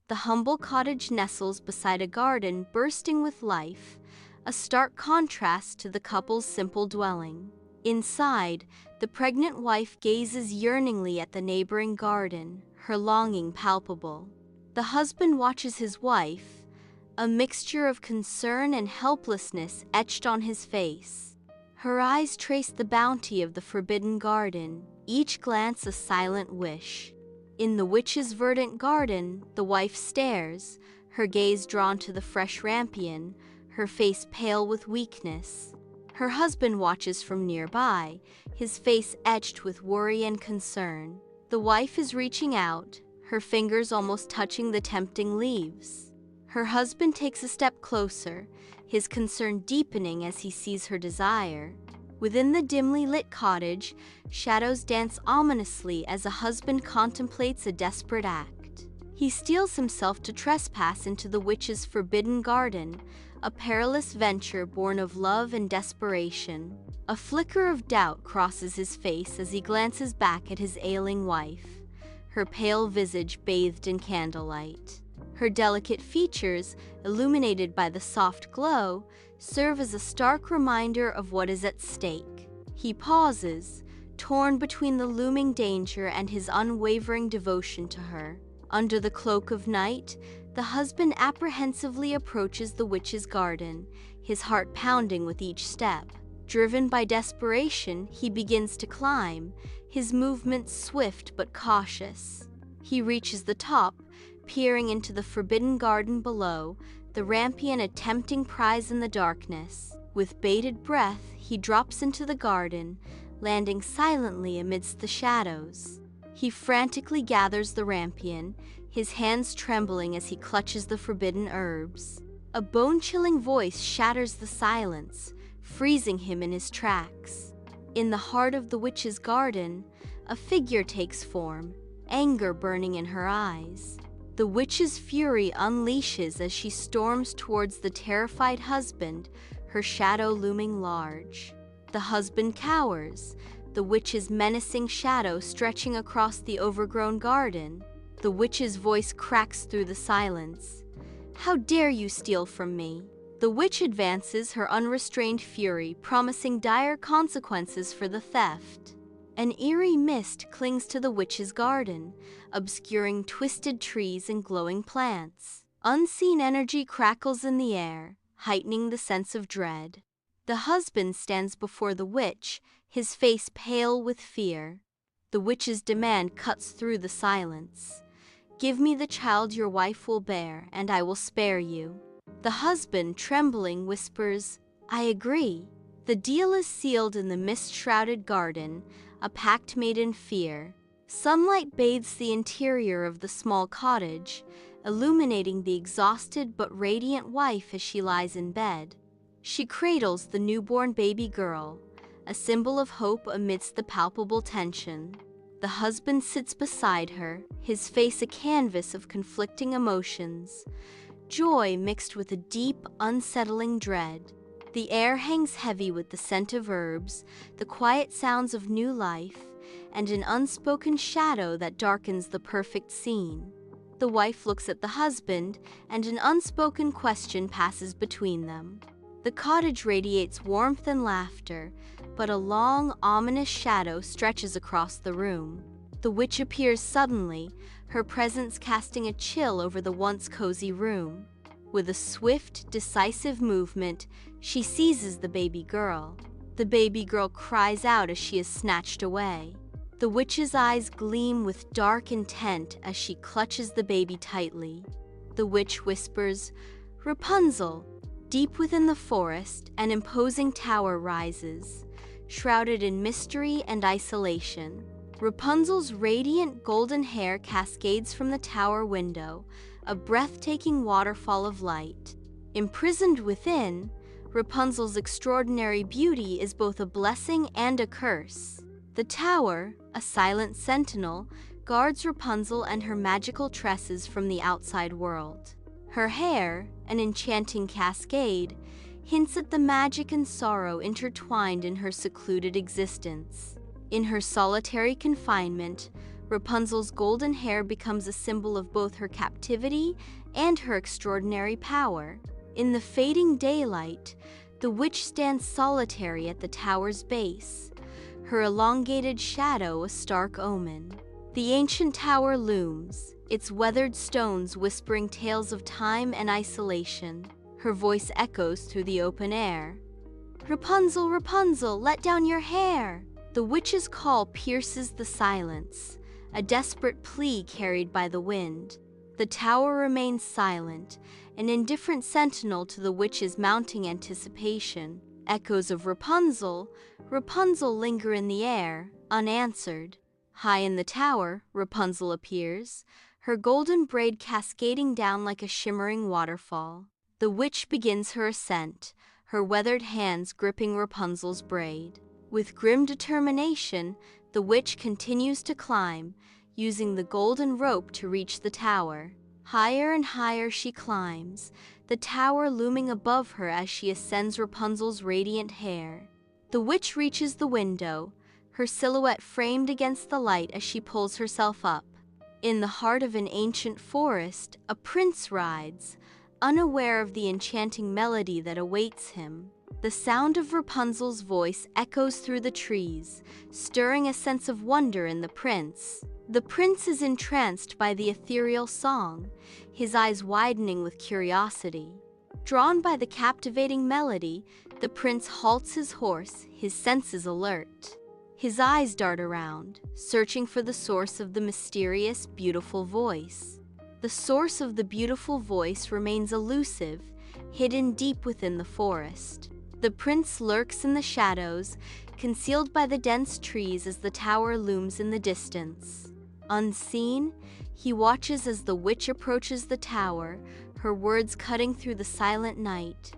The humble cottage nestles beside a garden bursting with life, a stark contrast to the couple's simple dwelling. Inside, the pregnant wife gazes yearningly at the neighboring garden, her longing palpable. The husband watches his wife, a mixture of concern and helplessness etched on his face. Her eyes trace the bounty of the forbidden garden, each glance a silent wish. In the witch's verdant garden, the wife stares, her gaze drawn to the fresh rampion, her face pale with weakness. Her husband watches from nearby, his face etched with worry and concern. The wife is reaching out, her fingers almost touching the tempting leaves. Her husband takes a step closer, his concern deepening as he sees her desire. Within the dimly lit cottage, shadows dance ominously as a husband contemplates a desperate act. He steels himself to trespass into the witch's forbidden garden, a perilous venture born of love and desperation. A flicker of doubt crosses his face as he glances back at his ailing wife, her pale visage bathed in candlelight. Her delicate features, illuminated by the soft glow, serve as a stark reminder of what is at stake. He pauses, torn between the looming danger and his unwavering devotion to her. Under the cloak of night, the husband apprehensively approaches the witch's garden, his heart pounding with each step. Driven by desperation, he begins to climb, his movements swift but cautious. He reaches the top, peering into the forbidden garden below, the rampion a tempting prize in the darkness. With bated breath, he drops into the garden, landing silently amidst the shadows. He frantically gathers the rampion, his hands trembling as he clutches the forbidden herbs. A bone-chilling voice shatters the silence, freezing him in his tracks. In the heart of the witch's garden, a figure takes form, anger burning in her eyes. The witch's fury unleashes as she storms towards the terrified husband, her shadow looming large. The husband cowers, the witch's menacing shadow stretching across the overgrown garden. The witch's voice cracks through the silence. "How dare you steal from me?" The witch advances, her unrestrained fury promising dire consequences for the theft. An eerie mist clings to the witch's garden, obscuring twisted trees and glowing plants. Unseen energy crackles in the air, heightening the sense of dread. The husband stands before the witch, his face pale with fear. The witch's demand cuts through the silence. "Give me the child your wife will bear, and I will spare you." The husband, trembling, whispers, "I agree." The deal is sealed in the mist-shrouded garden, a pact made in fear. Sunlight bathes the interior of the small cottage, illuminating the exhausted but radiant wife as she lies in bed. She cradles the newborn baby girl, a symbol of hope amidst the palpable tension. The husband sits beside her, his face a canvas of conflicting emotions, joy mixed with a deep, unsettling dread. The air hangs heavy with the scent of herbs, the quiet sounds of new life, and an unspoken shadow that darkens the perfect scene. The wife looks at the husband, and an unspoken question passes between them. The cottage radiates warmth and laughter, but a long, ominous shadow stretches across the room. The witch appears suddenly, her presence casting a chill over the once cozy room. With a swift, decisive movement, she seizes the baby girl. The baby girl cries out as she is snatched away. The witch's eyes gleam with dark intent as she clutches the baby tightly. The witch whispers, "Rapunzel." Deep within the forest, an imposing tower rises, shrouded in mystery and isolation. Rapunzel's radiant golden hair cascades from the tower window, a breathtaking waterfall of light. Imprisoned within, Rapunzel's extraordinary beauty is both a blessing and a curse. The tower, a silent sentinel, guards Rapunzel and her magical tresses from the outside world. Her hair, an enchanting cascade, hints at the magic and sorrow intertwined in her secluded existence. In her solitary confinement, Rapunzel's golden hair becomes a symbol of both her captivity and her extraordinary power. In the fading daylight, the witch stands solitary at the tower's base, her elongated shadow a stark omen. The ancient tower looms, its weathered stones whispering tales of time and isolation. Her voice echoes through the open air. "Rapunzel, Rapunzel, let down your hair!" The witch's call pierces the silence, a desperate plea carried by the wind. The tower remains silent, an indifferent sentinel to the witch's mounting anticipation. Echoes of Rapunzel, Rapunzel linger in the air, unanswered. High in the tower, Rapunzel appears, her golden braid cascading down like a shimmering waterfall. The witch begins her ascent, her weathered hands gripping Rapunzel's braid. With grim determination, the witch continues to climb, using the golden rope to reach the tower. Higher and higher she climbs, the tower looming above her as she ascends Rapunzel's radiant hair. The witch reaches the window, her silhouette framed against the light as she pulls herself up. In the heart of an ancient forest, a prince rides, unaware of the enchanting melody that awaits him. The sound of Rapunzel's voice echoes through the trees, stirring a sense of wonder in the prince. The prince is entranced by the ethereal song, his eyes widening with curiosity. Drawn by the captivating melody, the prince halts his horse, his senses alert. His eyes dart around, searching for the source of the mysterious, beautiful voice. The source of the beautiful voice remains elusive, hidden deep within the forest. The prince lurks in the shadows, concealed by the dense trees as the tower looms in the distance. Unseen, he watches as the witch approaches the tower, her words cutting through the silent night.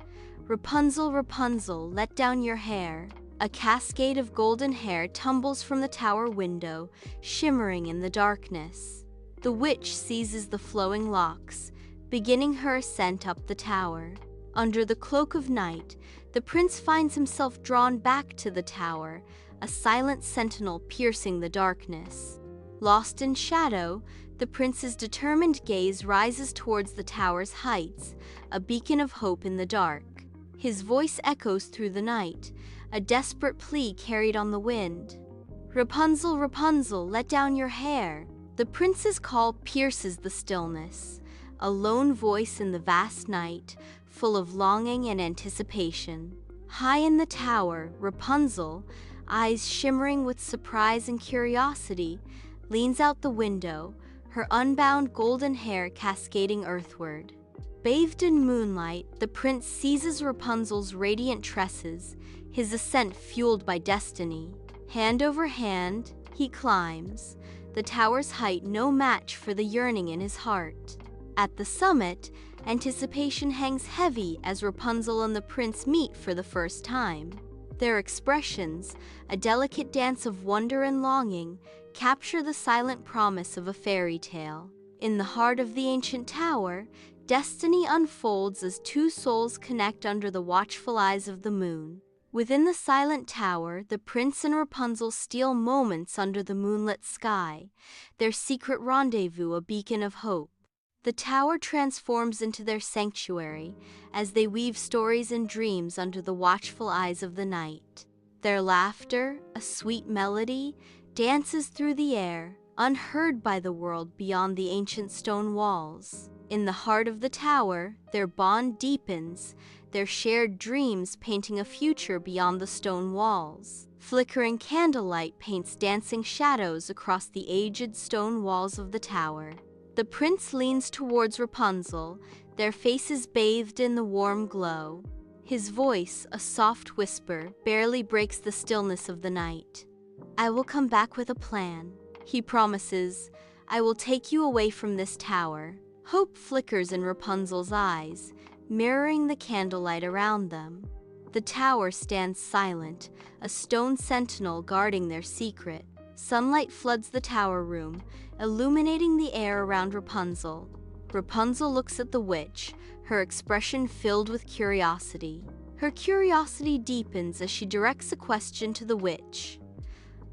"Rapunzel, Rapunzel, let down your hair." A cascade of golden hair tumbles from the tower window, shimmering in the darkness. The witch seizes the flowing locks, beginning her ascent up the tower. Under the cloak of night, the prince finds himself drawn back to the tower, a silent sentinel piercing the darkness. Lost in shadow, the prince's determined gaze rises towards the tower's heights, a beacon of hope in the dark. His voice echoes through the night, a desperate plea carried on the wind. "Rapunzel, Rapunzel, let down your hair." The prince's call pierces the stillness, a lone voice in the vast night, full of longing and anticipation. High in the tower, Rapunzel, eyes shimmering with surprise and curiosity, leans out the window, her unbound golden hair cascading earthward. Bathed in moonlight, the prince seizes Rapunzel's radiant tresses, his ascent fueled by destiny. Hand over hand, he climbs, the tower's height no match for the yearning in his heart. At the summit, anticipation hangs heavy as Rapunzel and the prince meet for the first time. Their expressions, a delicate dance of wonder and longing, capture the silent promise of a fairy tale. In the heart of the ancient tower, destiny unfolds as two souls connect under the watchful eyes of the moon. Within the silent tower, the prince and Rapunzel steal moments under the moonlit sky, their secret rendezvous a beacon of hope. The tower transforms into their sanctuary as they weave stories and dreams under the watchful eyes of the night. Their laughter, a sweet melody, dances through the air, unheard by the world beyond the ancient stone walls. In the heart of the tower, their bond deepens, their shared dreams painting a future beyond the stone walls. Flickering candlelight paints dancing shadows across the aged stone walls of the tower. The prince leans towards Rapunzel, their faces bathed in the warm glow. His voice, a soft whisper, barely breaks the stillness of the night. "I will come back with a plan," he promises. "I will take you away from this tower." Hope flickers in Rapunzel's eyes, mirroring the candlelight around them. The tower stands silent, a stone sentinel guarding their secret. Sunlight floods the tower room, illuminating the air around Rapunzel. Rapunzel looks at the witch, her expression filled with curiosity. Her curiosity deepens as she directs a question to the witch.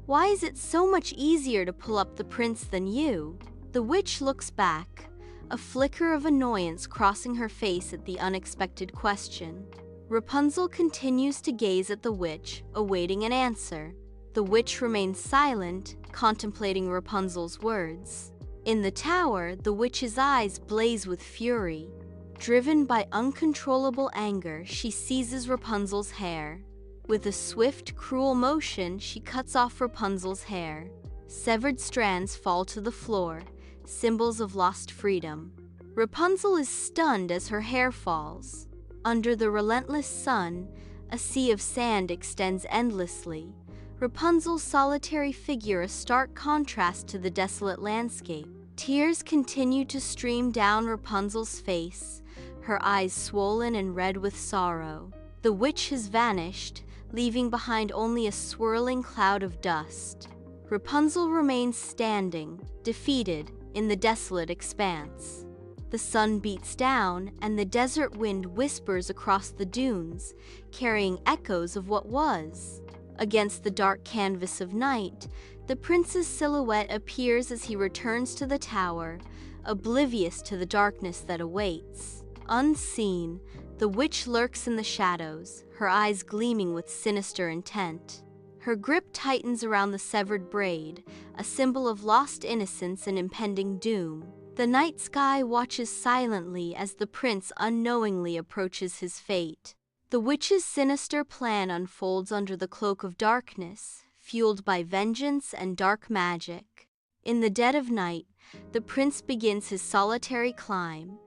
Why is it so much easier to pull up the prince than you?" The witch looks back, a flicker of annoyance crossing her face at the unexpected question. Rapunzel continues to gaze at the witch, awaiting an answer. The witch remains silent, contemplating Rapunzel's words. In the tower, the witch's eyes blaze with fury. Driven by uncontrollable anger, she seizes Rapunzel's hair. With a swift, cruel motion, she cuts off Rapunzel's hair. Severed strands fall to the floor, symbols of lost freedom. Rapunzel is stunned as her hair falls. Under the relentless sun, a sea of sand extends endlessly. Rapunzel's solitary figure a stark contrast to the desolate landscape. Tears continue to stream down Rapunzel's face, her eyes swollen and red with sorrow. The witch has vanished, leaving behind only a swirling cloud of dust. Rapunzel remains standing, defeated, in the desolate expanse. The sun beats down, and the desert wind whispers across the dunes, carrying echoes of what was. Against the dark canvas of night, the prince's silhouette appears as he returns to the tower, oblivious to the darkness that awaits. Unseen, the witch lurks in the shadows, her eyes gleaming with sinister intent. Her grip tightens around the severed braid, a symbol of lost innocence and impending doom. The night sky watches silently as the prince unknowingly approaches his fate. The witch's sinister plan unfolds under the cloak of darkness, fueled by vengeance and dark magic. In the dead of night, the prince begins his solitary climb,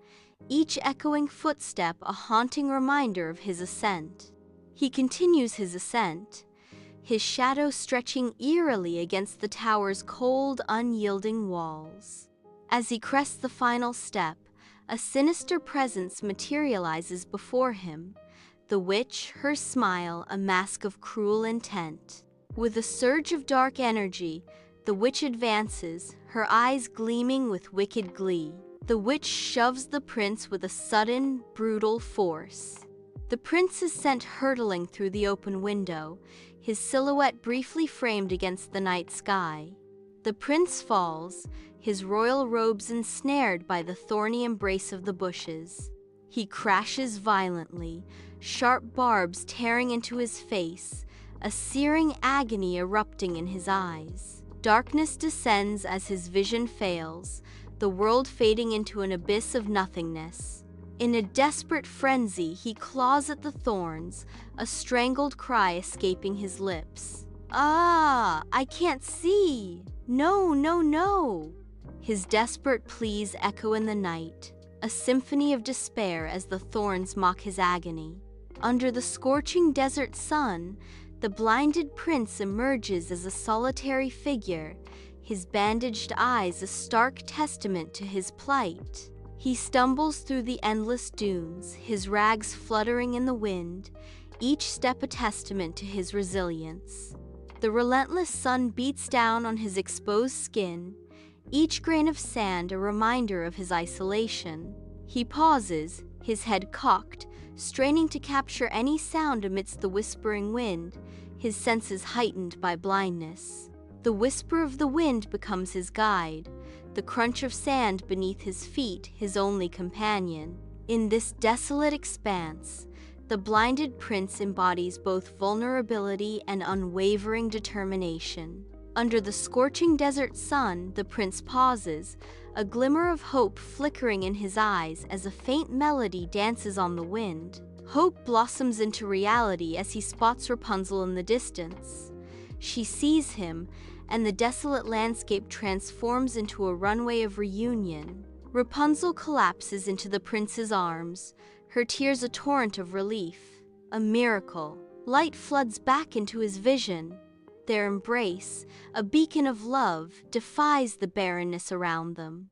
each echoing footstep a haunting reminder of his ascent. He continues his ascent, his shadow stretching eerily against the tower's cold, unyielding walls. As he crests the final step, a sinister presence materializes before him. The witch, her smile, a mask of cruel intent. With a surge of dark energy, the witch advances, her eyes gleaming with wicked glee. The witch shoves the prince with a sudden, brutal force. The prince is sent hurtling through the open window, his silhouette briefly framed against the night sky. The prince falls, his royal robes ensnared by the thorny embrace of the bushes. He crashes violently, sharp barbs tearing into his face, a searing agony erupting in his eyes. Darkness descends as his vision fails, the world fading into an abyss of nothingness. In a desperate frenzy, he claws at the thorns, a strangled cry escaping his lips. "Ah, I can't see! No, no, no!" His desperate pleas echo in the night, a symphony of despair as the thorns mock his agony. Under the scorching desert sun, the blinded prince emerges as a solitary figure, his bandaged eyes a stark testament to his plight. He stumbles through the endless dunes, his rags fluttering in the wind, each step a testament to his resilience. The relentless sun beats down on his exposed skin, each grain of sand a reminder of his isolation. He pauses, his head cocked, straining to capture any sound amidst the whispering wind, his senses heightened by blindness. The whisper of the wind becomes his guide, the crunch of sand beneath his feet his only companion. In this desolate expanse, the blinded prince embodies both vulnerability and unwavering determination. Under the scorching desert sun, the prince pauses, a glimmer of hope flickering in his eyes as a faint melody dances on the wind. Hope blossoms into reality as he spots Rapunzel in the distance. She sees him, and the desolate landscape transforms into a runway of reunion. Rapunzel collapses into the prince's arms, her tears a torrent of relief. A miracle. Light floods back into his vision. Their embrace, a beacon of love, defies the barrenness around them.